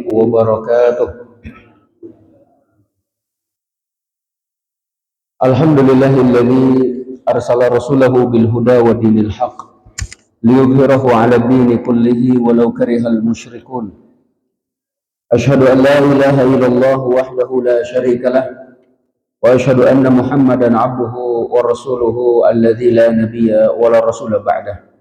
wabarakatuh. Alhamdulillahilladzi arsala rasulahu bil huda wa dinil haq liyudhhirahu 'ala ad-dini kullihi walau karihal musyrikun. Asyhadu an la ilaha illallah wahdahu la syarika lah wa asyhadu anna Muhammadan 'abduhu wa rasuluhu alladzi la nabiyya wa la rasula ba'dah.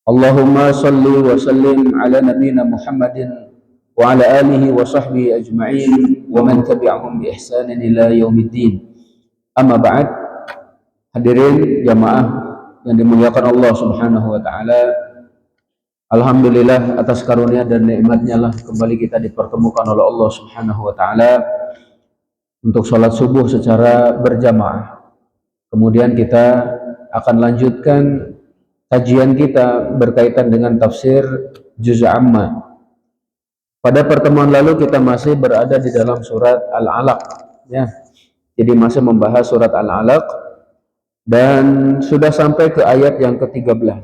Allahumma salli wa sallim ala nabiyyina Muhammadin wa ala alihi wa sahbihi ajma'in wa man tabi'ahum bi ihsanin ila yaumiddin. Amma ba'd. Hadirin jamaah yang dimuliakan Allah Subhanahu wa taala. Alhamdulillah atas karunia dan nikmatnya lah kembali kita dipertemukan oleh Allah Subhanahu wa taala untuk sholat subuh secara berjamaah. Kemudian kita akan lanjutkan kajian kita berkaitan dengan tafsir Juz' Amma. Pada pertemuan lalu kita masih berada di dalam surat Al-Alaq, ya. Jadi masih membahas surat Al-Alaq dan sudah sampai ke ayat yang ke-13.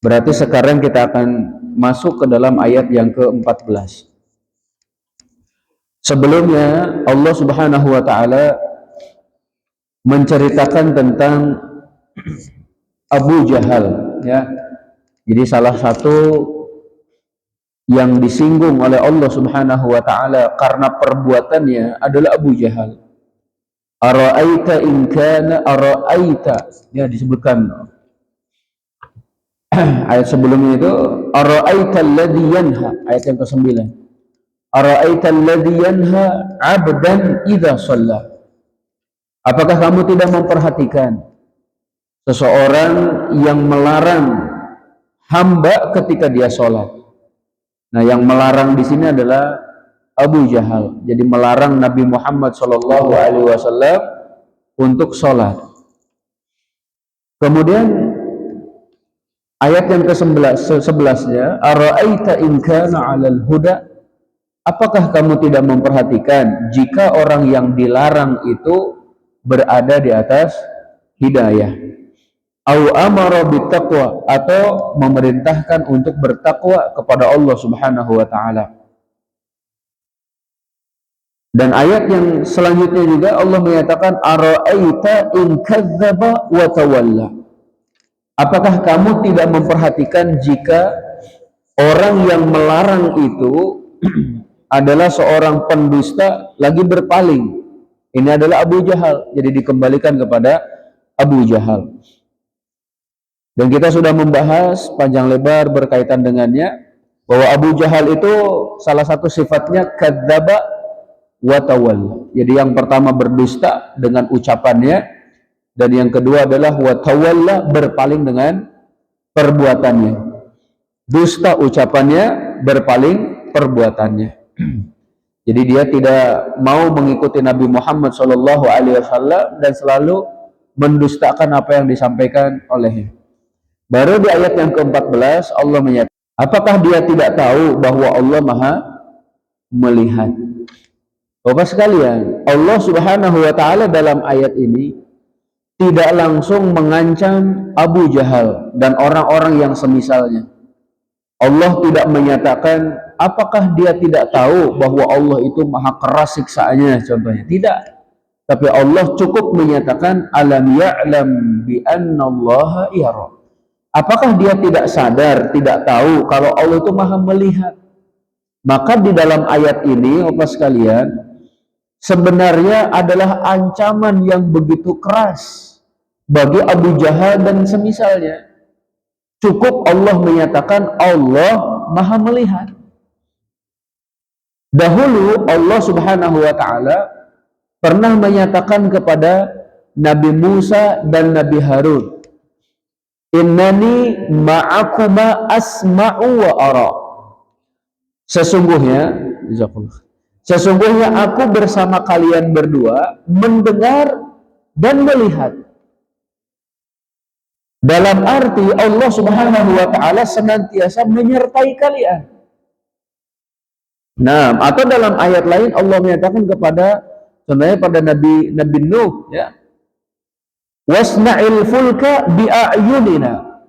Berarti sekarang kita akan masuk ke dalam ayat yang ke-14. Sebelumnya Allah Subhanahu wa taala menceritakan tentang Abu Jahal, ya. Jadi salah satu yang disinggung oleh Allah Subhanahu wa taala karena perbuatannya adalah Abu Jahal. Ara'aita in kana ara'aita, ya, disebutkan ayat sebelumnya itu ara'aita alladhi yanha, ayat yang ke-9. Ara'aita alladhi yanha 'abdan idza shalla. Apakah kamu tidak memperhatikan seseorang yang melarang hamba ketika dia sholat? Nah, yang melarang di sini adalah Abu Jahal. Jadi melarang Nabi Muhammad SAW untuk sholat. Kemudian ayat yang ke-11-nya, Ara'aita in kana 'alal huda. Apakah kamu tidak memperhatikan jika orang yang dilarang itu berada di atas hidayah? Au amara bittaqwa, atau memerintahkan untuk bertakwa kepada Allah Subhanahu wa taala. Dan ayat yang selanjutnya juga Allah menyatakan ara'aita in kadzdzaba wa tawalla. Apakah kamu tidak memperhatikan jika orang yang melarang itu adalah seorang pendusta lagi berpaling? Ini adalah Abu Jahal. Jadi dikembalikan kepada Abu Jahal. Dan kita sudah membahas panjang lebar berkaitan dengannya bahwa Abu Jahal itu salah satu sifatnya kadzdzaba wa tawalla. Jadi yang pertama berdusta dengan ucapannya, dan yang kedua adalah wa tawalla, berpaling dengan perbuatannya. Dusta ucapannya, berpaling perbuatannya. Jadi dia tidak mau mengikuti Nabi Muhammad SAW dan selalu mendustakan apa yang disampaikan olehnya. Baru di ayat yang ke-14 Allah menyatakan, apakah dia tidak tahu bahwa Allah Maha melihat? Bapak sekalian, Allah Subhanahu wa taala dalam ayat ini tidak langsung mengancam Abu Jahal dan orang-orang yang semisalnya. Allah tidak menyatakan apakah dia tidak tahu bahwa Allah itu maha keras siksaannya, contohnya. Tidak. Tapi Allah cukup menyatakan alam ya'lam bi annallaha yara. Apakah dia tidak sadar, tidak tahu kalau Allah itu maha melihat? Maka di dalam ayat ini, Bapak sekalian, sebenarnya adalah ancaman yang begitu keras bagi Abu Jahal dan semisalnya. Cukup Allah menyatakan Allah maha melihat. Dahulu Allah Subhanahu wa taala pernah menyatakan kepada Nabi Musa dan Nabi Harun, innani ma'akuma asma'u wa ara. Sesungguhnya aku bersama kalian berdua mendengar dan melihat. Dalam arti Allah Subhanahu wa taala senantiasa menyertai kalian. Nah, atau dalam ayat lain Allah menyatakan kepada, contohnya pada Nabi Nuh, ya, wasna'il fulka bi'ayunina.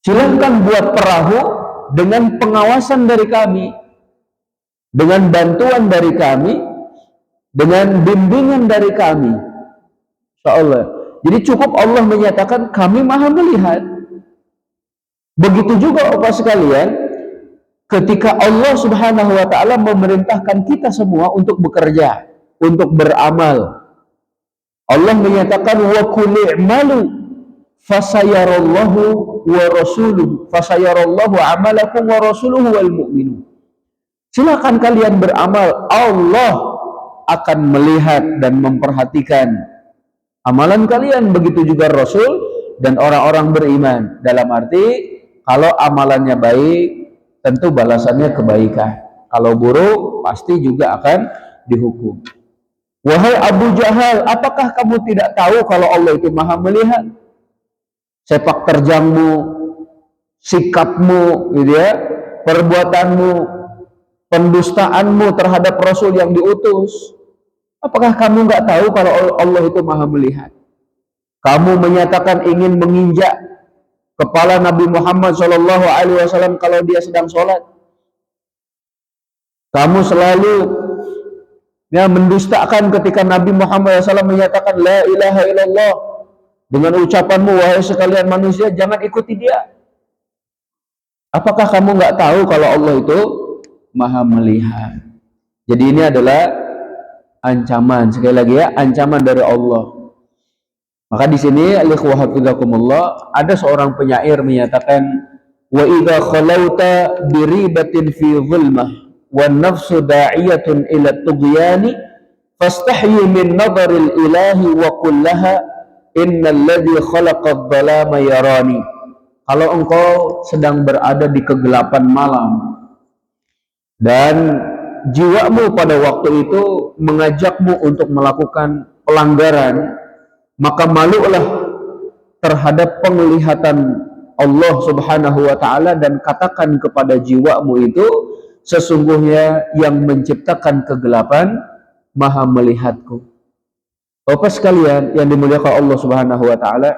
Silakan buat perahu dengan pengawasan dari kami, dengan bantuan dari kami, dengan bimbingan dari kami. Insyaallah. Jadi cukup Allah menyatakan kami Maha melihat. Begitu juga Bapak sekalian, ketika Allah Subhanahu wa taala memerintahkan kita semua untuk bekerja, untuk beramal. Allah menyatakan wa qul i'malu fasayarallahu wa rasuluhu fasayarallahu amalakum wa rasuluhu wal mu'minun. Silakan kalian beramal, Allah akan melihat dan memperhatikan amalan kalian, begitu juga Rasul dan orang-orang beriman. Dalam arti kalau amalannya baik, tentu balasannya kebaikan. Kalau buruk, pasti juga akan dihukum. Wahai Abu Jahal, apakah kamu tidak tahu kalau Allah itu Maha melihat sepak terjangmu, sikapmu, gitu ya, perbuatanmu, pendustaanmu terhadap Rasul yang diutus? Apakah kamu nggak tahu kalau Allah itu Maha melihat? Kamu menyatakan ingin menginjak kepala Nabi Muhammad SAW kalau dia sedang sholat. Kamu selalu mendustakan ketika Nabi Muhammad SAW menyatakan la ilaha illallah. Dengan ucapanmu, wahai sekalian manusia, jangan ikuti dia. Apakah kamu nggak tahu kalau Allah itu Maha melihat? Jadi ini adalah ancaman, sekali lagi ya, ancaman dari Allah. Maka di sini ada seorang penyair menyatakan wa idza khalauta biribatin fi dhulmah wan nafsu da'iyatun ila tughyani fastahyi min nadharil ilahi wa kullaha innal ladzi khalaqad dhalama yarani. Kalau engkau sedang berada di kegelapan malam dan jiwamu pada waktu itu mengajakmu untuk melakukan pelanggaran, maka malulah terhadap penglihatan Allah Subhanahu wa taala dan katakan kepada jiwamu itu, sesungguhnya yang menciptakan kegelapan Maha melihatku. Bapak sekalian yang dimuliakan Allah Subhanahu wa taala,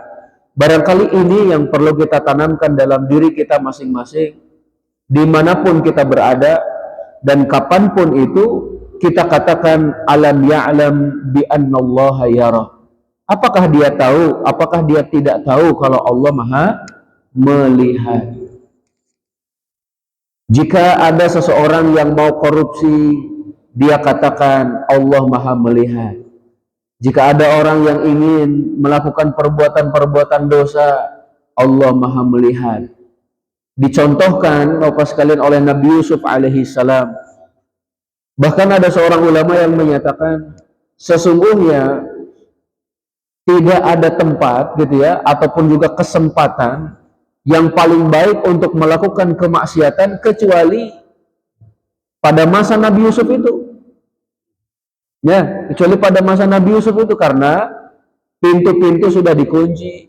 barangkali ini yang perlu kita tanamkan dalam diri kita masing-masing, dimanapun kita berada dan kapanpun itu, kita katakan alam ya'lam bi annallaha yara. Apakah dia tahu? Apakah dia tidak tahu kalau Allah Maha melihat? Jika ada seseorang yang mau korupsi, dia katakan Allah Maha melihat. Jika ada orang yang ingin melakukan perbuatan-perbuatan dosa, Allah Maha melihat. Dicontohkan Bapak sekalian oleh Nabi Yusuf alaihi salam. Bahkan ada seorang ulama yang menyatakan sesungguhnya tidak ada tempat gitu ya, ataupun juga kesempatan yang paling baik untuk melakukan kemaksiatan kecuali pada masa Nabi Yusuf itu. Ya, kecuali pada masa Nabi Yusuf itu, karena pintu-pintu sudah dikunci.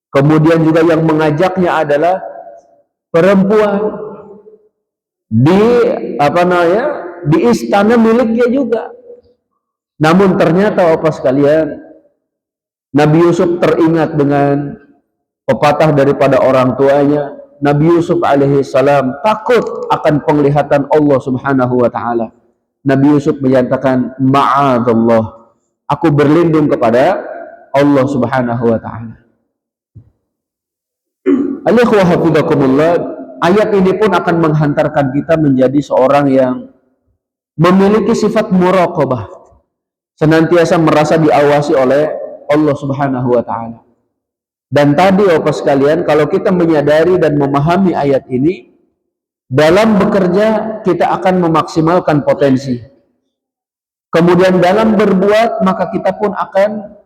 Kemudian juga yang mengajaknya adalah perempuan di istana miliknya juga. Namun ternyata apa sekalian, Nabi Yusuf teringat dengan pepatah daripada orang tuanya. Nabi Yusuf alaihi salam takut akan penglihatan Allah Subhanahu wa taala. Nabi Yusuf menyatakan, ma'adzallah, aku berlindung kepada Allah Subhanahu wa taala. Ayat ini pun akan menghantarkan kita menjadi seorang yang memiliki sifat muraqabah, senantiasa merasa diawasi oleh Allah Subhanahu wa taala. Dan tadi Bapak sekalian, kalau kita menyadari dan memahami ayat ini, dalam bekerja kita akan memaksimalkan potensi. Kemudian dalam berbuat, maka kita pun akan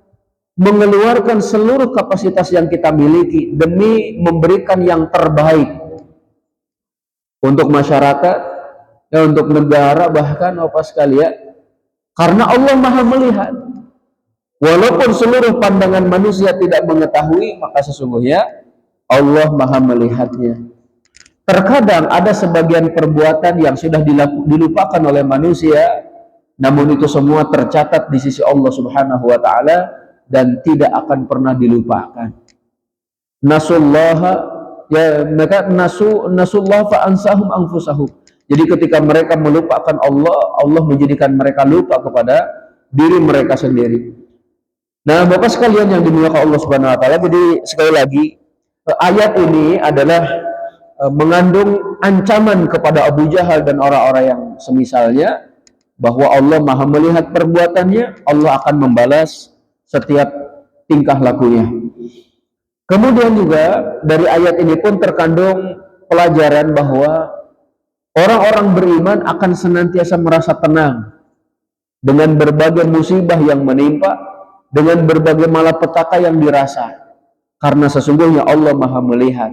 mengeluarkan seluruh kapasitas yang kita miliki demi memberikan yang terbaik untuk masyarakat, untuk negara, bahkan Bapak sekalian, karena Allah Maha melihat. Walaupun seluruh pandangan manusia tidak mengetahui, maka sesungguhnya Allah Maha melihatnya. Terkadang ada sebagian perbuatan yang sudah dilupakan oleh manusia, namun itu semua tercatat di sisi Allah Subhanahu wa taala dan tidak akan pernah dilupakan. Nasullaha ya mereka nasullah fa ansahum anfusahum. Jadi ketika mereka melupakan Allah, Allah menjadikan mereka lupa kepada diri mereka sendiri. Nah, Bapak sekalian yang dimuliakan Allah Subhanahu wa taala, jadi sekali lagi ayat ini adalah mengandung ancaman kepada Abu Jahal dan orang-orang yang semisalnya, bahwa Allah Maha melihat perbuatannya, Allah akan membalas setiap tingkah lakunya. Kemudian juga dari ayat ini pun terkandung pelajaran bahwa orang-orang beriman akan senantiasa merasa tenang dengan berbagai musibah yang menimpa, dengan berbagai malapetaka yang dirasa, karena sesungguhnya Allah Maha melihat.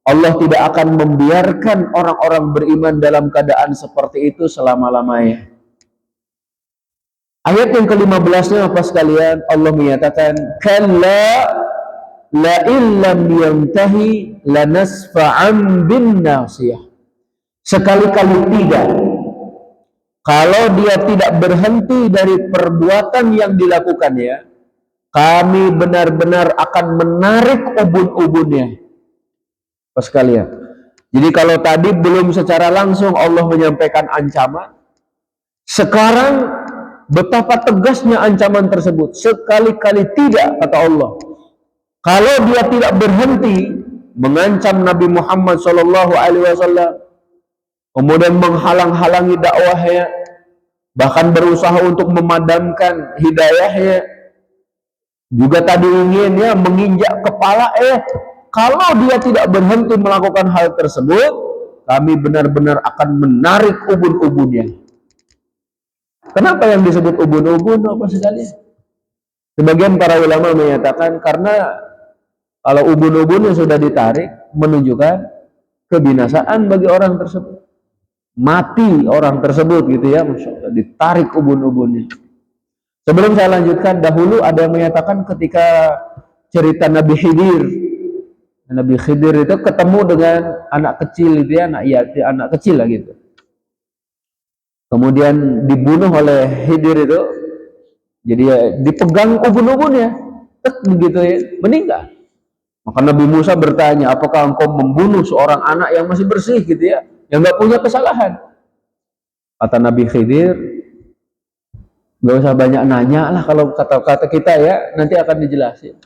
Allah tidak akan membiarkan orang-orang beriman dalam keadaan seperti itu selama-lamanya. Ayat yang ke-15-nya apa sekalian? Allah menyatakan, kalla la illam yantahi lanasfa'an bin nasiyah. Sekali-kali tidak, kalau dia tidak berhenti dari perbuatan yang dilakukannya, kami benar-benar akan menarik ubun-ubunnya. Pas sekalian. Jadi kalau tadi belum secara langsung Allah menyampaikan ancaman, sekarang betapa tegasnya ancaman tersebut. Sekali-kali tidak, kata Allah. Kalau dia tidak berhenti mengancam Nabi Muhammad SAW, kemudian menghalang-halangi dakwahnya, bahkan berusaha untuk memadamkan hidayahnya, juga tadi ingin ya menginjak kepala, kalau dia tidak berhenti melakukan hal tersebut, kami benar-benar akan menarik ubun-ubunnya. Kenapa yang disebut ubun-ubun apa sekali? Sebagian para ulama menyatakan karena kalau ubun-ubunnya sudah ditarik, menunjukkan kebinasaan bagi orang tersebut. Mati orang tersebut gitu ya, Masya Allah, ditarik ubun-ubunnya. Sebelum saya lanjutkan, dahulu ada yang menyatakan ketika cerita Nabi Khidir itu ketemu dengan anak kecil itu ya, anak kecil lah gitu. Kemudian dibunuh oleh Khidir itu, jadi ya, dipegang ubun-ubunnya, begitu ya, meninggal. Maka Nabi Musa bertanya, apakah engkau membunuh seorang anak yang masih bersih gitu ya, yang nggak punya kesalahan? Kata Nabi Khidir, nggak usah banyak nanya lah, kalau kata-kata kita ya nanti akan dijelasin.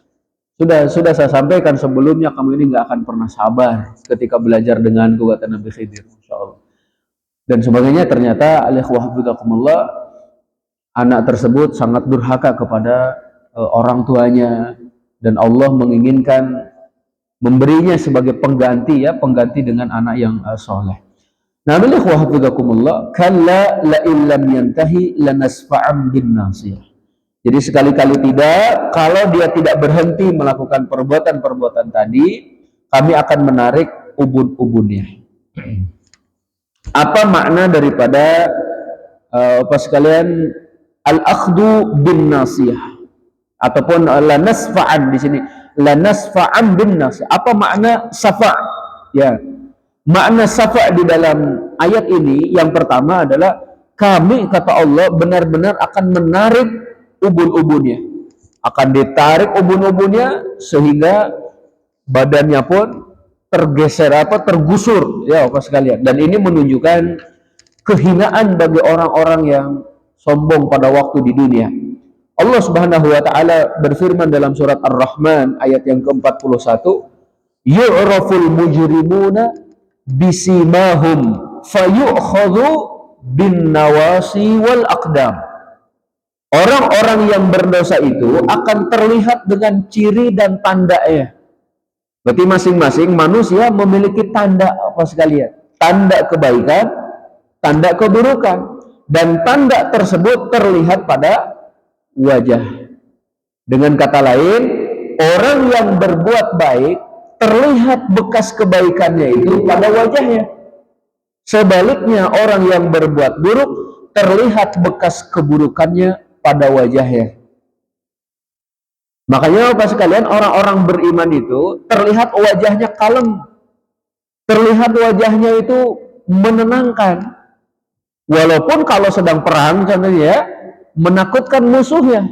Sudah saya sampaikan sebelumnya, kamu ini nggak akan pernah sabar ketika belajar denganku, kata Nabi Khidir. Masya Allah. Dan sebagainya. Ternyata alaihissalam, anak tersebut sangat durhaka kepada orang tuanya, dan Allah menginginkan memberinya sebagai pengganti ya, pengganti dengan anak yang soleh. Nah, alaihissalam, kalla la illam yantahi lanasfa'am bin nasiyah. Jadi sekali-kali tidak, kalau dia tidak berhenti melakukan perbuatan-perbuatan tadi, kami akan menarik ubun-ubunnya. Apa makna daripada apa sekalian al-akhdu bin nasiyah ataupun lanasfa'an di sini, lanasfa'an bin nasiyah. Apa makna safa'? Ya. Makna safa' di dalam ayat ini yang pertama adalah kami, kata Allah, benar-benar akan menarik ubun-ubunnya, akan ditarik ubun-ubunnya sehingga badannya pun tergeser tergusur ya apa sekalian. Dan ini menunjukkan kehinaan bagi orang-orang yang sombong pada waktu di dunia. Allah Subhanahu wa taala berfirman dalam surat Ar-Rahman ayat yang ke-41, yu'raful mujrimuna bisimahum fayu'khadhu bin nawasi wal aqdam. Orang-orang yang berdosa itu akan terlihat dengan ciri dan tandanya. Berarti masing-masing manusia memiliki tanda apa sekalian? Tanda kebaikan, tanda keburukan. Dan tanda tersebut terlihat pada wajah. Dengan kata lain, orang yang berbuat baik terlihat bekas kebaikannya itu pada wajahnya. Sebaliknya, orang yang berbuat buruk terlihat bekas keburukannya pada wajahnya. Makanya apa sekalian, orang-orang beriman itu terlihat wajahnya kalem, terlihat wajahnya itu menenangkan, walaupun kalau sedang perang contohnya menakutkan musuhnya.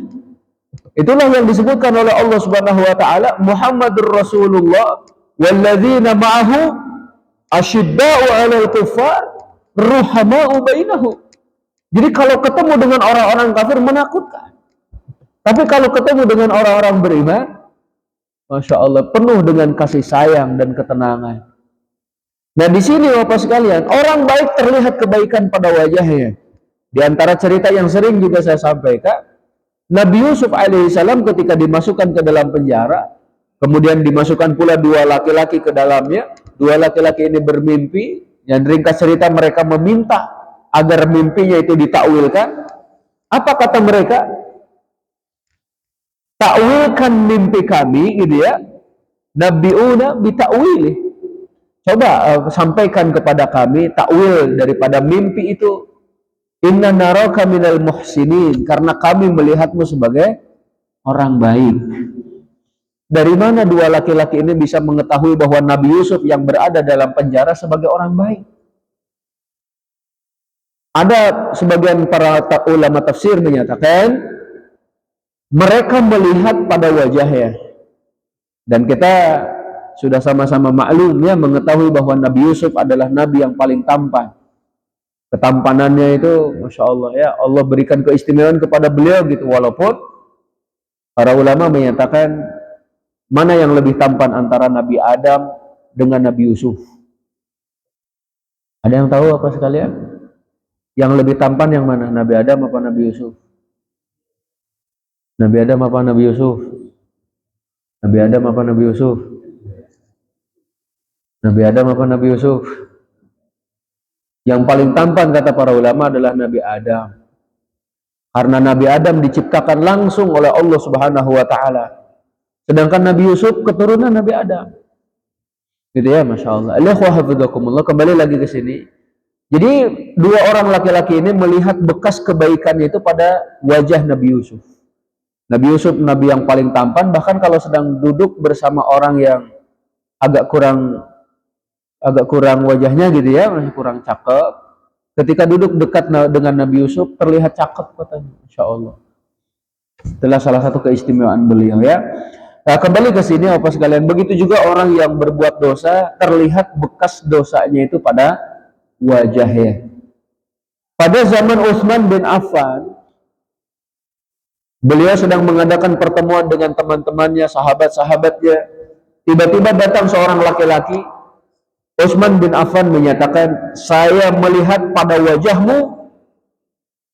Itulah yang disebutkan oleh Allah Subhanahu wa taala, Muhammadur Rasulullah walladzina ma'ahu asyidda'u 'alal kuffar ruhama'u bainahum. Jadi kalau ketemu dengan orang-orang kafir menakutkan. Tapi kalau ketemu dengan orang-orang beriman, Masya Allah, penuh dengan kasih sayang dan ketenangan. Nah di sini Bapak sekalian, orang baik terlihat kebaikan pada wajahnya. Di antara cerita yang sering juga saya sampaikan, Nabi Yusuf alaihissalam ketika dimasukkan ke dalam penjara, kemudian dimasukkan pula dua laki-laki ke dalamnya. Dua laki-laki ini bermimpi, dan ringkas cerita mereka meminta agar mimpinya itu ditakwilkan. Apa kata mereka? Takwilkan mimpi kami, gitu ya. Nabi'una bitakwilih. Coba sampaikan kepada kami takwil daripada mimpi itu. Inna naraka minal muhsinin, karena kami melihatmu sebagai orang baik. Dari mana dua laki-laki ini bisa mengetahui bahwa Nabi Yusuf yang berada dalam penjara sebagai orang baik? Ada sebagian para ulama tafsir menyatakan mereka melihat pada wajahnya. Dan kita sudah sama-sama maklum ya, mengetahui bahwa Nabi Yusuf adalah Nabi yang paling tampan. Ketampanannya itu Masya Allah ya, Allah berikan keistimewaan kepada beliau gitu. Walaupun para ulama menyatakan mana yang lebih tampan antara Nabi Adam dengan Nabi Yusuf? Ada yang tahu apa sekalian? Yang lebih tampan yang mana? Nabi Adam apa Nabi Yusuf? Nabi Adam apa Nabi Yusuf? Nabi Adam apa Nabi Yusuf? Nabi Adam apa Nabi Yusuf? Yang paling tampan kata para ulama adalah Nabi Adam. Karena Nabi Adam diciptakan langsung oleh Allah Subhanahu wa taala. Sedangkan Nabi Yusuf keturunan Nabi Adam. Gitu ya, Masya Allah. Kembali lagi ke sini. Jadi dua orang laki-laki ini melihat bekas kebaikan itu pada wajah Nabi Yusuf. Nabi Yusuf Nabi yang paling tampan, bahkan kalau sedang duduk bersama orang yang agak kurang wajahnya gitu ya, masih kurang cakep. Ketika duduk dekat dengan Nabi Yusuf terlihat cakep katanya, Insya Allah. Itulah salah satu keistimewaan beliau ya. Nah, kembali ke sini Bapak sekalian, begitu juga orang yang berbuat dosa terlihat bekas dosanya itu pada wajahnya. Pada zaman Utsman bin Affan, beliau sedang mengadakan pertemuan dengan teman-temannya, sahabat-sahabatnya. Tiba-tiba datang seorang laki-laki. Utsman bin Affan menyatakan, saya melihat pada wajahmu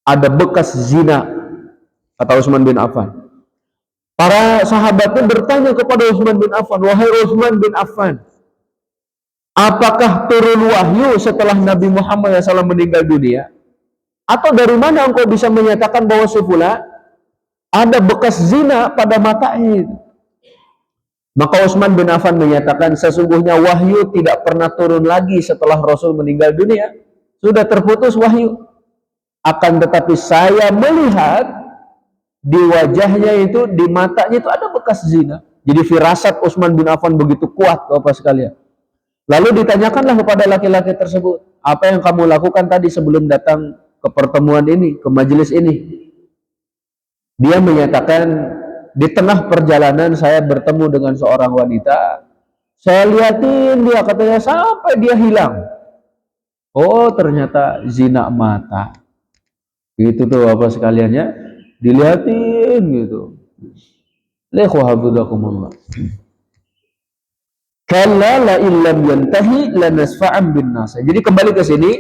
ada bekas zina, kata Utsman bin Affan. Para sahabatnya bertanya kepada Utsman bin Affan, wahai Utsman bin Affan, apakah turun wahyu setelah Nabi Muhammad SAW meninggal dunia? Atau dari mana engkau bisa menyatakan bahwa si fulan ada bekas zina pada matanya? Maka Utsman bin Affan menyatakan, sesungguhnya wahyu tidak pernah turun lagi setelah Rasul meninggal dunia. Sudah terputus wahyu. Akan tetapi saya melihat di wajahnya itu, di matanya itu ada bekas zina. Jadi firasat Utsman bin Affan begitu kuat, Bapak sekalian. Lalu ditanyakanlah kepada laki-laki tersebut, apa yang kamu lakukan tadi sebelum datang ke pertemuan ini, ke majelis ini? Dia menyatakan, di tengah perjalanan saya bertemu dengan seorang wanita. Saya liatin dia, katanya, sampai dia hilang. Oh, ternyata zina mata. Gitu tuh Bapak sekalian ya. Dilihatin gitu. Lekhuhabudakumullah. Kalla la illam yantahi lanasfa'an bin nas. Jadi kembali ke sini,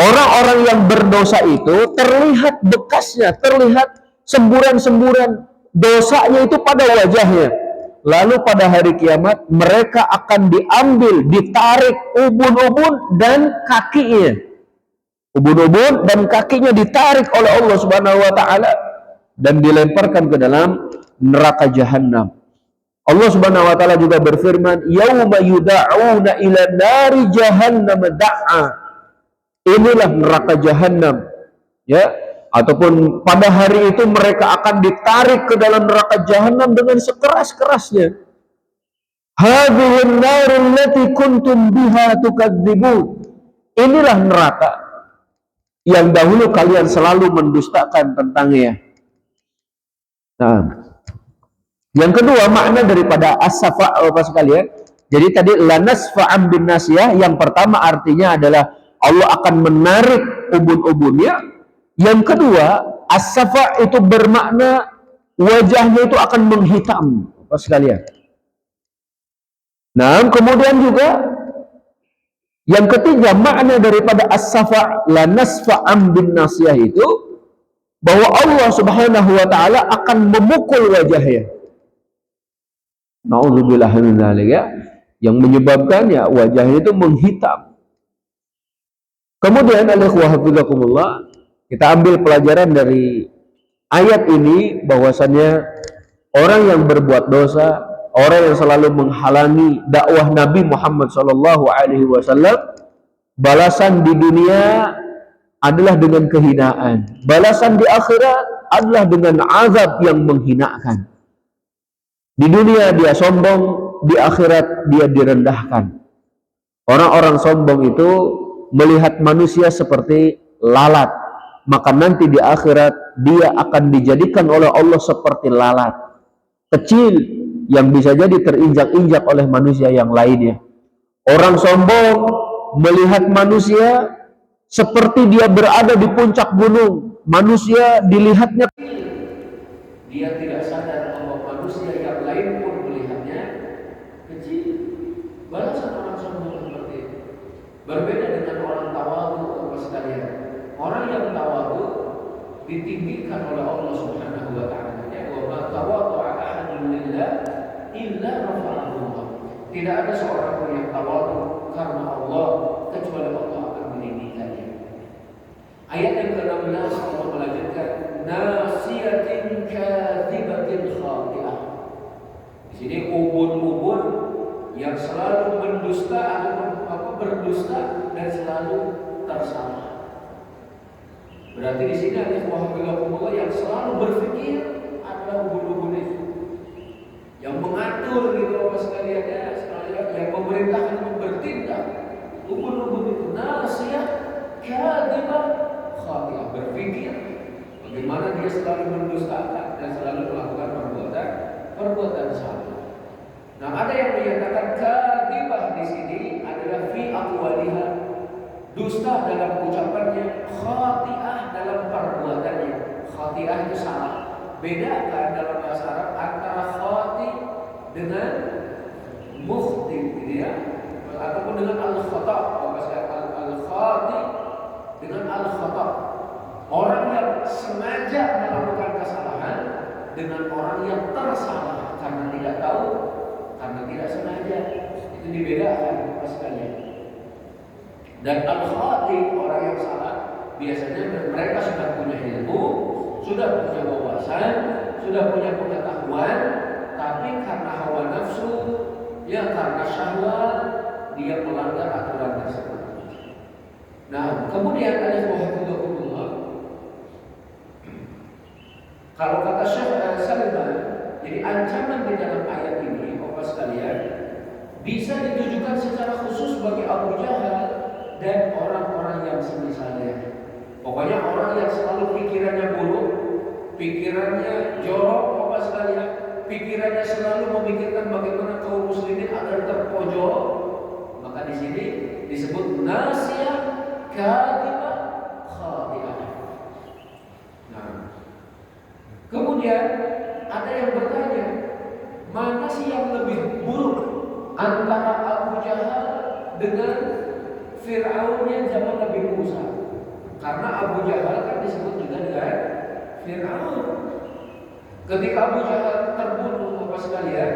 orang-orang yang berdosa itu terlihat bekasnya, terlihat semburan-semburan dosanya itu pada wajahnya. Lalu pada hari kiamat mereka akan diambil, ditarik ubun-ubun dan kakinya. Ubun-ubun dan kakinya ditarik oleh Allah Subhanahu wa taala dan dilemparkan ke dalam neraka jahanam. Allah Subhanahu wa taala juga berfirman, "Yauma yud'auna ila nari jahannam da'a." Inilah neraka jahanam. Ya, ataupun pada hari itu mereka akan ditarik ke dalam neraka jahanam dengan sekeras-kerasnya. Hadhihun narul lati kuntum biha tukadzibun. Inilah neraka yang dahulu kalian selalu mendustakan tentangnya. Nah, yang kedua makna daripada as-safa, Bapak sekalian, Jadi tadi lanasfa'am bin nasiyah, yang pertama artinya adalah Allah akan menarik ubun-ubunnya. Yang kedua, as-safa' itu bermakna wajahnya itu akan menghitam, Bapak sekalian. Nah, kemudian juga yang ketiga, makna daripada as-safa' lanasfa'am bin nasiyah itu bahwa Allah Subhanahu wa taala akan memukul wajahnya. Nauzubillah min dzalik, ya. Yang menyebabkan ya wajahnya itu menghitam. Kemudian alaikumullah, kita ambil pelajaran dari ayat ini bahwasannya orang yang berbuat dosa, orang yang selalu menghalangi dakwah Nabi Muhammad SAW, balasan di dunia adalah dengan kehinaan, balasan di akhirat adalah dengan azab yang menghinakan. Di dunia dia sombong, di akhirat dia direndahkan. Orang-orang sombong itu melihat manusia seperti lalat, maka nanti di akhirat dia akan dijadikan oleh Allah seperti lalat kecil yang bisa jadi terinjak-injak oleh manusia yang lainnya. Orang sombong melihat manusia seperti dia berada di puncak gunung, manusia dilihatnya, dia tidak sadar bahwa manusia yang lain pun melihatnya kecil. Balasan orang sombong seperti itu. Berbeda dengan orang tawadhu, Bapak sekalian. Orang yang tawadhu ditinggikan oleh Allah Subhanahu wa taala. Wa ma tawadhu'a ahadun lillah illa rafa'ahu Allah. Tidak ada seorang pun yang tawadhu karena Allah kecuali Allah akan meninggikannya. Ayat yang ke-16 Allah melanjutkan nasiyatin kadzibatin khati'ah. Di sini ubun-ubun yang selalu mendusta atau berdusta dan selalu tersalah. Berarti di sini ada wahbillakumullah yang selalu berpikir adalah ubun-ubun itu, yang mengatur gitu Bapak sekalian, ya, yang memerintahkan untuk bertindak. Ubun-ubun itu nasiyah kadzibah khati'ah, berpikir bagaimana dia selalu mendustakan dan selalu melakukan perbuatan salah. Nah, ada yang menyatakan kadzibah di sini adalah fi aqwaliha, dusta dalam ucapannya, khati'ah dalam perbuatannya. Khati'ah itu salah. Bedakan dalam bahasa Arab antara khati dengan mukhti, gitu ya, ataupun dengan al-khata'. Al-khati dengan al-khata'. Orang yang sengaja melakukan kesalahan dengan orang yang tersalah karena tidak tahu, karena tidak sengaja. Itu dibedakan Bapak sekalian. Dan al-khati, orang yang salah, biasanya mereka sudah punya ilmu, sudah punya wawasan, sudah punya pengetahuan, tapi karena hawa nafsu, ya karena syahwat, dia melanggar aturan tersebut. Nah, kemudian ada wahbillakumullah, kalau kata Syekh Salman, jadi ancaman di dalam ayat ini Bapak sekalian bisa ditujukan secara khusus bagi Abu Jahal dan orang-orang yang semisalnya. Pokoknya orang yang selalu pikirannya buruk, pikirannya jorok Bapak sekalian, pikirannya selalu memikirkan bagaimana kaum muslimin agar terpojok, maka di sini disebut nasiyah kadzibah khati'ah. Nah, kemudian ada yang bertanya, mana sih yang lebih buruk antara Abu Jahal dengan Fir'aun yang zaman Nabi Musa? Karena Abu Jahal kan disebut juga dengan Fir'aun. Ketika Abu Jahal terbunuh Bapak sekalian,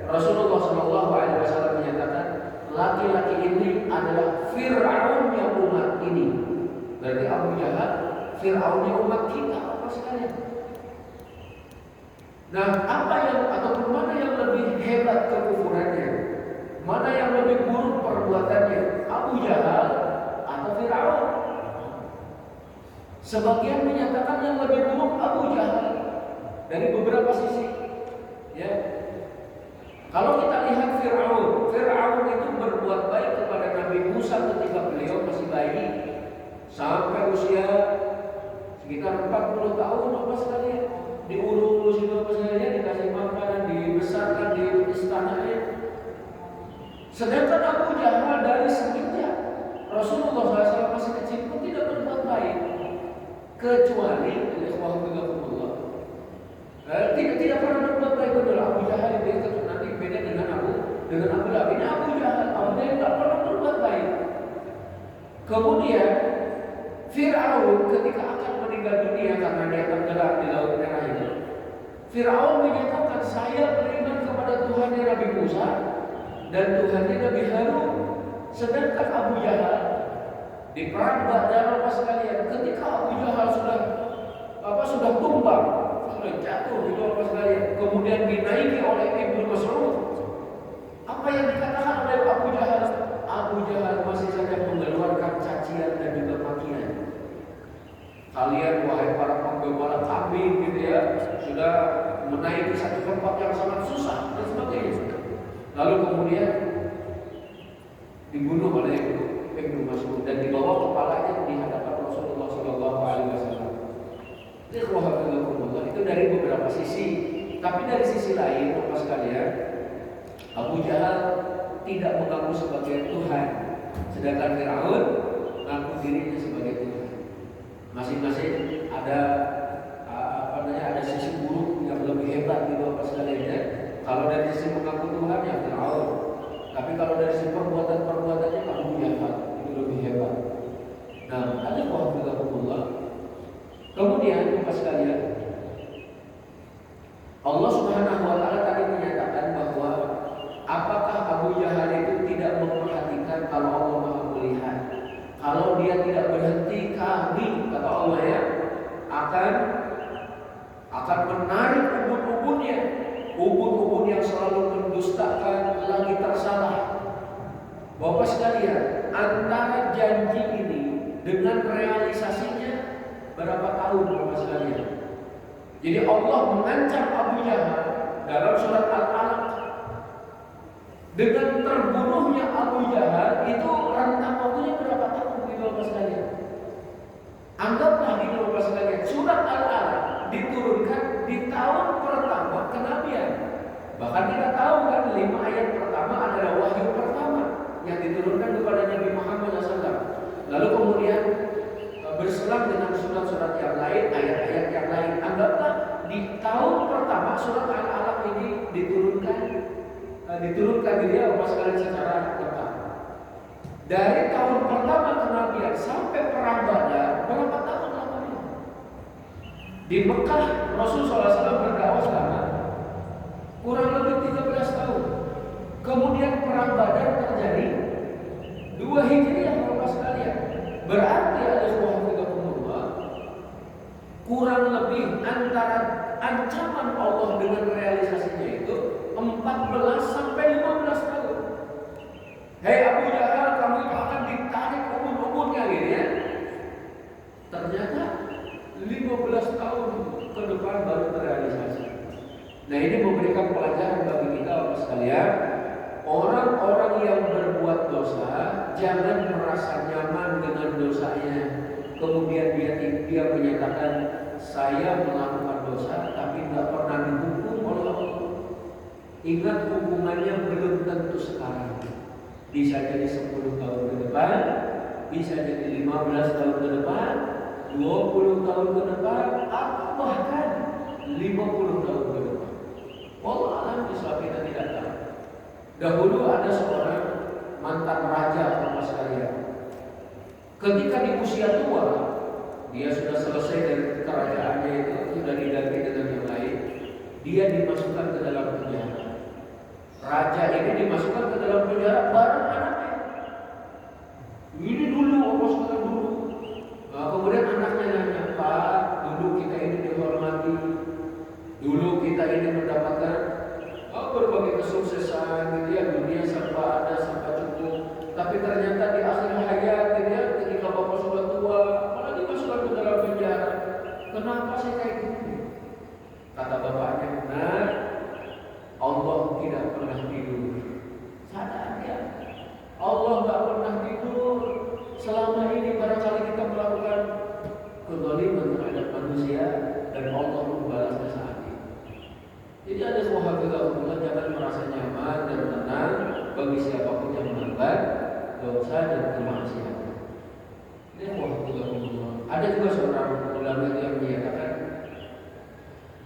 Rasulullah SAW menyatakan laki-laki ini adalah Fir'aunnya umat ini. Berarti Abu Jahal Fir'aunnya umat kita Bapak sekalian. Nah, apa yang ataupun mana yang lebih hebat kekufurannya? Mana yang lebih buruk perbuatannya? Abu Jahal atau Fir'aun? Sebagian menyatakan yang lebih buruk Abu Jahal dari beberapa sisi. Ya. Kalau kita lihat Fir'aun itu berbuat baik kepada Nabi Musa ketika beliau masih bayi sampai usia sekitar 40 tahun Bapak sekalian. Diurus itu apa saja, dikasih makanan, dibesarkan di istananya. Sedangkan Abu Jahal dari semenjak Rasulullah SAW masih kecil pun tidak berbuat baik, kecuali ikhwahullah tidak pernah berbuat baik. Betul, Abu Jahal itu nanti beda dengan Abu Lahab. Ini Abu Jahal tidak pernah berbuat baik. Kemudian Fir'aun ketika akan meninggal dunia karena dia tenggelam di Laut Merah itu, Fir'aun menyatakan, saya beriman kepada Tuhannya Nabi Musa dan Tuhannya Nabi Harun. Sedangkan Abu Jahal di perang Badar, Bapak sekalian, ketika Abu Jahal sudah tumbang, sudah jatuh di Bapak sekalian, kemudian dinaiki oleh Ibnu Mas'ud, apa yang dikatakan oleh Abu Jahal? Abu Jahal masih saja mengeluarkan cacian dan juga makian. Kalian wahai para penggembala kambing gitu ya, sudah menaiki satu tempat yang sangat susah dan sebagainya. Lalu kemudian dibunuh oleh Ibnu Mas'ud dan dibawa kepalanya di hadapan Rasulullah SAW. Itu dari beberapa sisi. Tapi dari sisi lain, Bapak sekalian, Abu Jahal tidak mengaku sebagai Tuhan, sedangkan Fir'aun mengaku dirinya sebagai Tuhan. Masing-masing ada ada sisi buruk yang lebih hebat gitu Bapak sekalian ya. Kalau dari sisi mengaku Tuhan ya Fir'aun, tapi kalau dari sisi perbuatannya Abu Jahal itu lebih hebat. Nah, ada wahfidahullah. Kemudian Bapak sekalian, Allah Subhanahu wa taala tadi menyatakan bahwa apakah Abu Jahal itu tidak memperhatikan kalau Allah Maha melihat? Kalau dia tidak berhenti, kami, kata Allah ya, akan menarik ubun-ubun yang selalu mendustakan lagi tersalah. Bapak sekalian, antara janji ini dengan realisasinya berapa tahun Bapak sekalian? Jadi Allah mengancam Abu Jahal dalam surat Al-Alaq dengan terbunuhnya Abu Jahal itu rentang waktunya berapa tahun Bapak sekalian? Anggaplah di Bapak sekalian, surat Al-Alaq diturunkan di tahun pertama kenabian. Bahkan kita tahu kan 5 ayat pertama adalah wahyu pertama yang diturunkan kepada Nabi Muhammad SAW. Lalu kemudian berselang dengan surat-surat yang lain, ayat-ayat yang lain. Anggaplah di tahun pertama surat Al-Alaq ini diturunkan dia Bapak sekalian secara lengkap. Dari tahun pertama kenabian sampai perang Badar berapa tahun lamanya? Di Mekah Rasulullah SAW berdakwah selama kurang lebih 13 tahun. Kemudian perang Badar terjadi 2 Hijriah Bapak sekalian. Berarti ada sebuah kurang lebih antara ancaman Allah dengan realisasinya itu 14 sampai 15 tahun. Hei Abu Jahal, kamu itu akan ditarik ubun-ubunnya gitu ya. Ternyata 15 tahun ke depan baru terrealisasi. Nah, ini memberikan pelajaran bagi kita Bapak sekalian. Orang-orang yang berbuat dosa jangan merasa nyaman dengan dosanya. Kemudian dia menyatakan saya melakukan dosa tapi tidak pernah dihukum oleh Allah. Ingat, hukumannya belum tentu sekarang. Bisa jadi 10 tahun ke depan, bisa jadi 15 tahun ke depan, 20 tahun ke depan, atau bahkan 50 tahun ke depan. Wallah alam bisawab, kita tidak tahu. Dahulu ada seorang mantan raja Bapak sekalian. Ketika di usia tua, dia sudah selesai dari kerajaannya itu, sudah diganti dengan yang lain, dia dimasukkan ke dalam penjara. Raja ini dimasukkan ke dalam penjara bareng anaknya. Ini dulu, sekarang dulu. Nah, kemudian anaknya nanya, Pak, dulu kita ini dihormati, dulu kita ini mendapatkan berbagai kesuksesan, gitu ya, dunia serba ada, serba cukup. Tapi ternyata di akhir hayat, gitu ya, ketika bapak sudah tua, malah dimasukkan ke dalam penjara. Kenapa sih kayak gini? Kata bapaknya, nah, Allah tidak pernah tidur. Sadar ya, Allah nggak pernah tidur. Selama ini barangkali kita melakukan kezaliman terhadap manusia dan Allah membalasnya saat ini. Jadi ada sebuah hal, jangan merasa nyaman dan tenang bagi siapapun yang melakukan dosa dan kemaksiatan. Ada juga seorang ulama itu yang menyatakan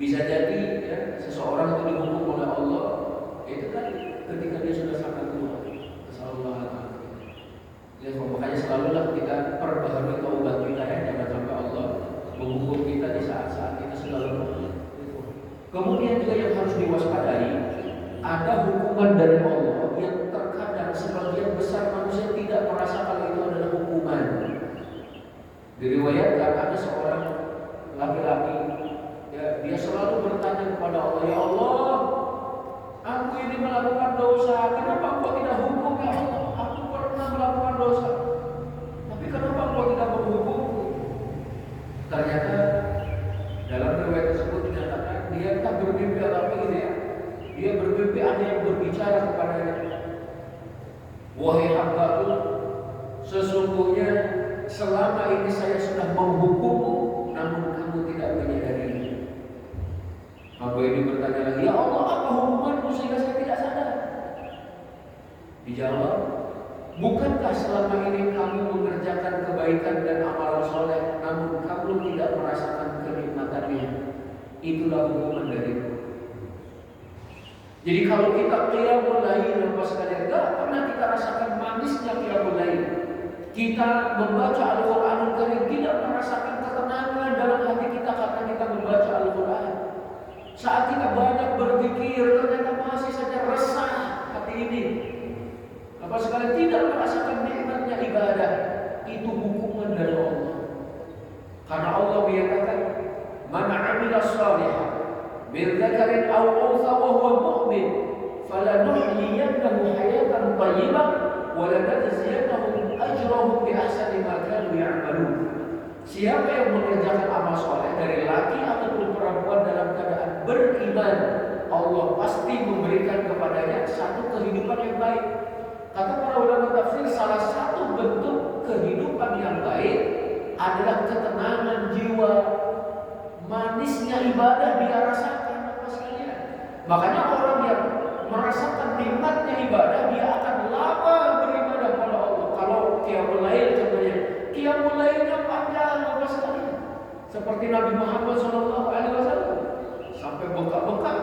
bisa jadi ya, seseorang itu dihukum oleh Allah itu kan ketika dia sudah sangat tua. Masallah. Ya, makanya selalulah kita perbaharui taubat kita ya, jangan sampai Allah menghukum kita di saat-saat kita sudah lemah. Kemudian juga yang harus diwaspadai, ada hukuman dari Allah yang terkadang sebagian besar manusia tidak merasa kalau itu adalah hukuman. Diriwayatkan ada seorang laki-laki, ya, dia selalu bertanya kepada Allah, ya Allah, aku ini melakukan dosa, kenapa Engkau tidak hukum ya Allah? Aku pernah melakukan dosa, tapi kenapa Engkau tidak menghukum? Ternyata dalam riwayat tersebut dinyatakan dia tak bermimpi apa ini ya. Dia bermimpi ada yang berbicara kepadanya, wahai hambaku, sesungguhnya selama ini saya sudah menghukummu, namun kamu tidak menyadarinya. Hamba ini bertanya lagi, ya Allah, apa hukumanmu sehingga saya tidak sadar? Dijawab, bukankah selama ini kamu mengerjakan kebaikan dan amalan soleh, namun kamu tidak merasakan kenikmatannya? Itulah hukuman dariku. Jadi kalau kita qiyamul lail, Bapak sekalian, tidak pernah kita rasakan manisnya qiyamul lail. Kita membaca Al-Quranul Karim tidak merasakan ketenangan dalam hati kita karena kita membaca Al-Quran. Saat kita banyak berpikir, ternyata masih saja resah hati ini. Bapak sekalian, tidak merasakan nikmatnya ibadah. Itu hukuman dari Allah. Karena Allah menyatakan, "Man 'amila shalihan min dzakarin aw untha wa huwa mu'min, falanuhyiyannahu hayatan thayyibah wa lanajziyannahum ajrahum bi ahsani ma kanu ya'malun." Siapa yang mengerjakan amal soleh dari laki ataupun perempuan dalam keadaan beriman, Allah pasti memberikan kepadanya satu kehidupan yang baik. Kata para ulama tafsir, salah satu bentuk kehidupan yang baik adalah ketenangan jiwa, manisnya ibadah dia rasakan, Bapak sekalian. Makanya orang yang merasakan nikmatnya ibadah, dia akan lama beribadah kepada Allah. Kalau qiyamul lail contohnya, qiyamul lailnya panjang, Bapak sekalian. Seperti Nabi Muhammad SAW, sampai bengkak-bengkak,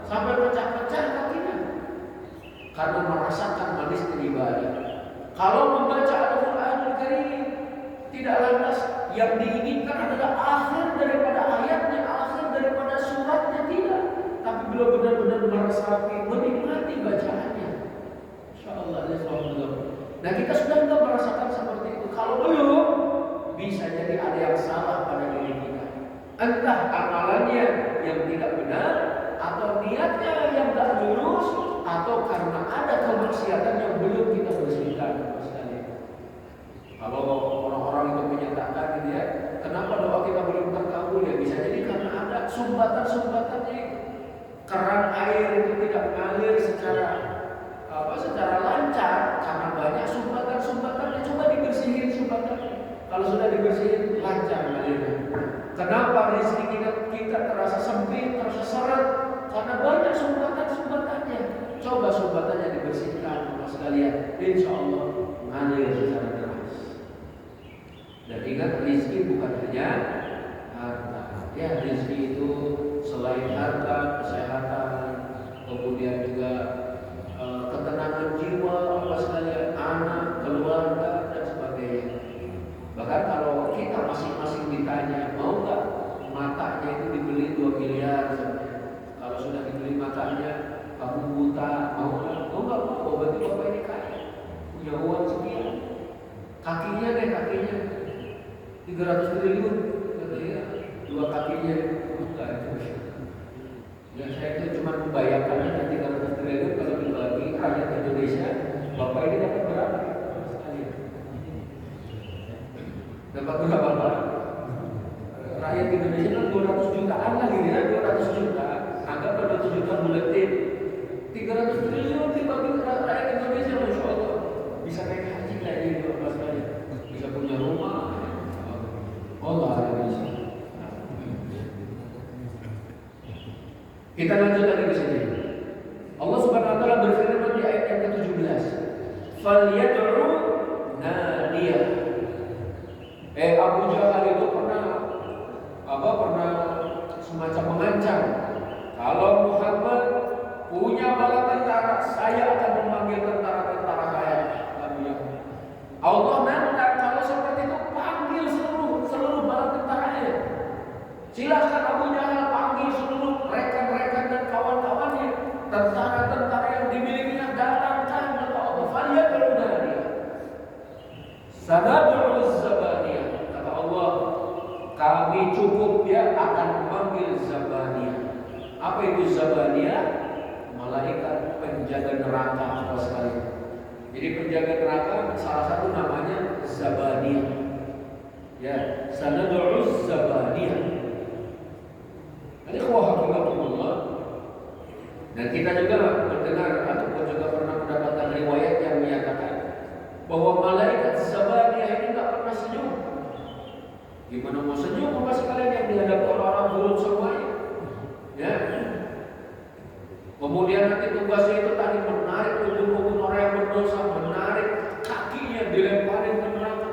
sampai pecah-pecah kakinya, karena merasakan manisnya ibadah. Kalau membaca Al-Quranul Karim, tidak lantas yang diinginkan adalah akhir daripada ayatnya, akhir daripada suratnya, tidak. Tapi beliau benar-benar meresapi, menikmati bacaannya. InsyaAllah. Nah, kita sudah tidak merasakan seperti itu. Kalau belum, bisa jadi ada yang salah pada diri kita. Entah amalannya yang tidak benar, atau niatnya yang tidak lurus, atau karena ada kemaksiatan yang belum kita bersihkan. Kalau orang-orang itu menyatakan ya, kenapa doa kita belum terkabul ya? Bisa jadi karena ada sumbatan-sumbatannya. Keran air itu tidak mengalir secara lancar karena banyak sumbatan-sumbatannya. Coba dibersihin sumbatannya. Kalau sudah dibersihin, lancar mengalirnya. Kenapa rezeki kita terasa sempit, terasa seret? Karena banyak sumbatan-sumbatannya. Coba sumbatannya dibersihkan, Bapak sekalian. Insya Allah mengalir secara deras. Dan ingat, rezeki bukan hanya harta. Ya, rezeki itu selain harta, kesehatan, kemudian juga ketenangan jiwa, Bapak sekalian, anak, keluarga, dan sebagainya. Bahkan kalau kita masing-masing ditanya, mau nggak matanya itu dibeli 2 miliar? Kalau sudah dibeli matanya, kamu buta, mau nggak? Mau nggak? Oh, berarti Bapak ini kaya, punya uang sekian. Kakinya 300 triliun, katanya, 2 kakinya. Ya, saya itu cuma membayangkannya 300 triliun kalau dibagi rakyat Indonesia, Bapak ini dapat berapa? Dapat berapa Pak? Rakyat Indonesia kan 200 jutaan lah gitu ya, 200 juta. Anggap 200 juta buletin, 300 triliun dibagi rakyat Indonesia, Masya Allah. Bisa naik haji kayak gini Bapak sekalian. Bisa punya rumah. Allah bisa. Kita lanjut lagi di sini. Allah Subhanahu wa taala berfirman di ayat yang ke-17. falyad'u nadiyah. Abu Jahal itu pernah semacam mengancam, kalau Muhammad punya bala tentara, saya akan memanggil tentara-tentara saya. Allah nantang, kalau seperti itu panggil seluruh bala tentaranya. Silahkan Abu Jahal panggil seluruh rekan-rekan dan kawan-kawannya, tentara-tentara yang dimilikinya, datangkan kata Allah. Falyad'u nadiyah sanad'u zabaniyah. Kata Allah, kami cukup, dia akan memanggil zabaniyah. Apa itu zabaniyah? Malaikat penjaga neraka apa sekali. Jadi penjaga neraka salah satu namanya zabaniyah. Ya, sanad'u zabaniyah. Ini Allah. Dan kita juga mendengar ataupun juga pernah mendapatkan riwayat yang menyatakan bahwa malaikat zabaniyah ini tidak pernah senyum. Gimana mau senyum Bapak sekalian yang dihadapi orang-orang buruk semuanya? Ya. Kemudian nanti tugasnya itu tadi menarik ubun-ubun orang yang berdosa, menarik kakinya dilemparin ke neraka.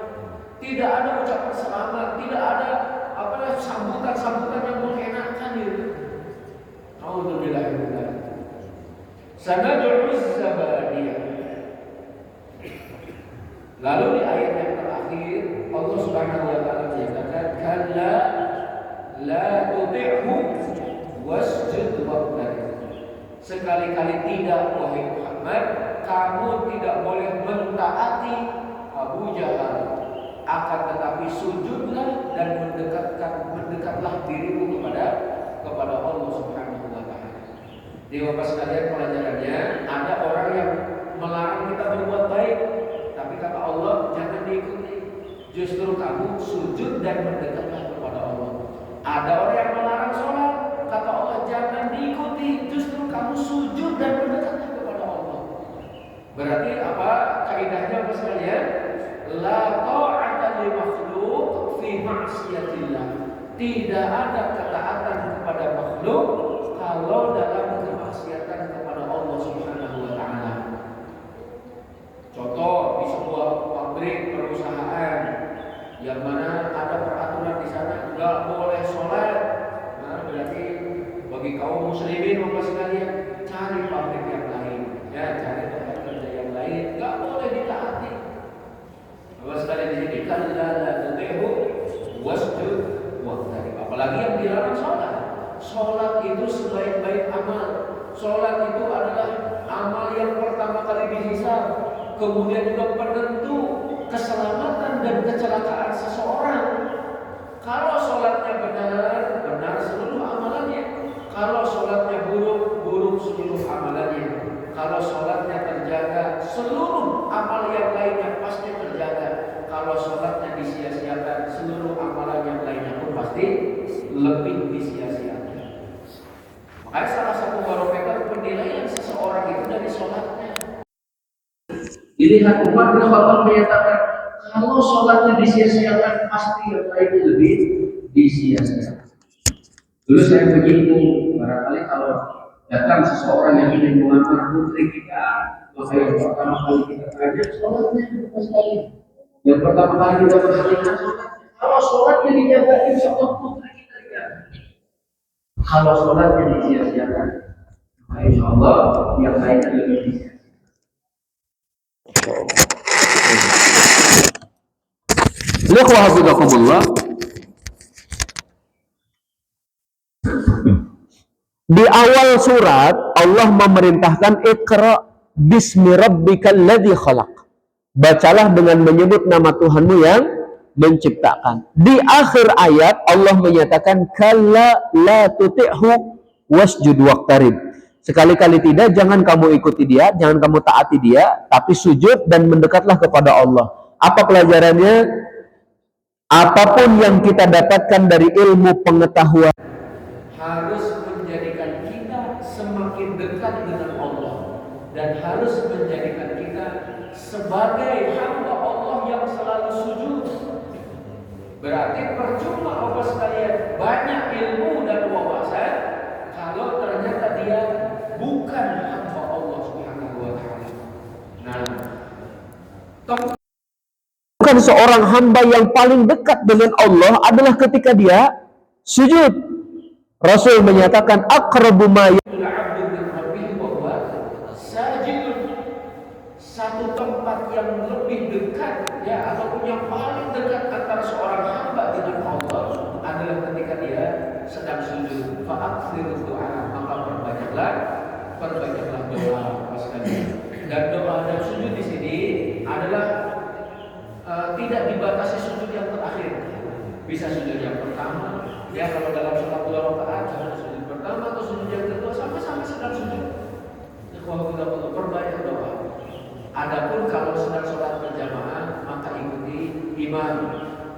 Tidak ada ucapan selamat, tidak ada sambutan-sambutan yang mengenakan itu. Alhamdulillah. Sanad'u zabaniyah. Lalu di ayat yang terakhir Allah Subhanahu wa taala menyatakan, kalla la tuti'hu wasjud waqtarib. Sekali-kali tidak, wahai Muhammad, kamu tidak boleh mentaati Abu Jahal. Akan tetapi sujudlah dan mendekatlah dirimu kepada Allah Subhanahu wa taala. Di Bapak sekalian, pelajarannya ada orang yang melarang kita berbuat baik, tapi kata Allah jangan diikuti. Justru kamu sujud dan mendekatlah kepada Allah. Ada orang yang melarang sholat, kata Allah jangan diikuti. Justru kamu sujud dan mendekatlah kepada Allah. Berarti apa kaidahnya Bapak sekalian? La ta'ata li makhluq fi ma'siyatillah. Tidak ada ketaatan kepada makhluk kalau dalam kemaksiatan kepada Allah Subhanahu wa taala. Contoh di sebuah pabrik perusahaan yang mana ada peraturan di sana enggak boleh sholat. Nah, berarti bagi kaum muslimin Bapak sekalian, cari pabrik yang lain, ya, cari tempat kerja yang lain, enggak boleh ditaati. Bapak sekalian, di sini kan la tuti'hu wasjud waqtarib. Apalagi yang dilarang sholat. Sholat itu sebaik-baik amal. Sholat itu adalah amal yang pertama kali dihisab, kemudian juga penentu keselamatan dan kecelakaan seseorang. Kalau sholatnya benar seluruh amalannya. Kalau sholatnya buruk seluruh amalannya. Kalau sholatnya terjaga, seluruh amal yang lainnya pasti terjaga. Kalau sholatnya disia-siakan, seluruh amalan yang lainnya pun pasti lebih disia-siakan. Makanya salah satu barometer penilaian seseorang itu dari sholatnya. Dilihat Umar bin Khattab menyatakan, kalau sholatnya disia-siakan, pasti yang lainnya lebih disia-siakan. Dulu saya begitu, barangkali kalau datang seseorang yang ingin melamar putri kita, maka yang pertama kali kita tanya sholatnya apa sekali. Yang pertama kali kita perhatikan sholatnya. Kalau sholatnya dijaga, insya Allah putri kita lihat. Kalau sholatnya disia-siakan, maka insya Allah yang lainnya lebih disia-siakan. Ikhwah hafizakumullah. Di awal surat Allah memerintahkan Iqra bismi rabbikal ladzi khalaq. Bacalah dengan menyebut nama Tuhanmu yang menciptakan. Di akhir ayat Allah menyatakan kalla la tuti'hu wasjud waqtarib. Sekali-kali tidak, jangan kamu ikuti dia, jangan kamu taati dia, tapi sujud dan mendekatlah kepada Allah. Apa pelajarannya? Apapun yang kita dapatkan dari ilmu pengetahuan harus menjadikan kita semakin dekat dengan Allah dan harus menjadikan kita sebagai hamba Allah yang selalu sujud. Berarti percuma Bapak sekalian banyak ilmu dan wawasan kalau ternyata dia bukan hamba Allah Subhanahu wa taala. Nah, Sedangkan seorang hamba yang paling dekat dengan Allah adalah ketika dia sujud. Rasul menyatakan aqrabu ma satu tempat yang lebih dekat ya ataupun yang paling dekat antara seorang hamba dengan Allah adalah ketika dia sedang sujud. Fa'aksiru doa, maka perbanyaklah doa sekalian. Dan doa dan sujud di sini adalah tidak dibatasi sujud yang terakhir. Bisa sujud yang pertama, ya kalau dalam sholat 2 rakaat sujud pertama atau sujud yang kedua sama-sama sedang sujud. Perbanyak doa. Adapun kalau sedang sholat berjamaah maka ikuti imam.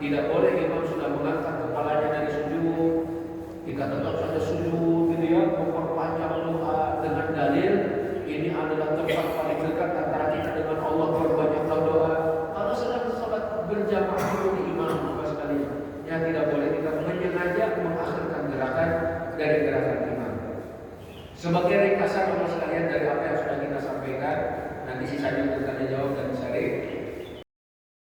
Tidak boleh imam sudah mengangkat kepalanya dari sujud, kita tetap saja sujud, gitu ya, memperpanjang doa dengan dalil ini adalah tempat paling dekat antara kita dengan Allah, perbanyaklah doa. Kalau sedang sholat berjamaah ikuti imam, Bapak sekalian, ya tidak boleh kita menyengaja mengakhirkan gerakan dari gerakan imam. Sebagai ringkasan Bapak sekalian dari apa yang sudah kita sampaikan, nanti sisanya untuk tanya jawab dan sharing.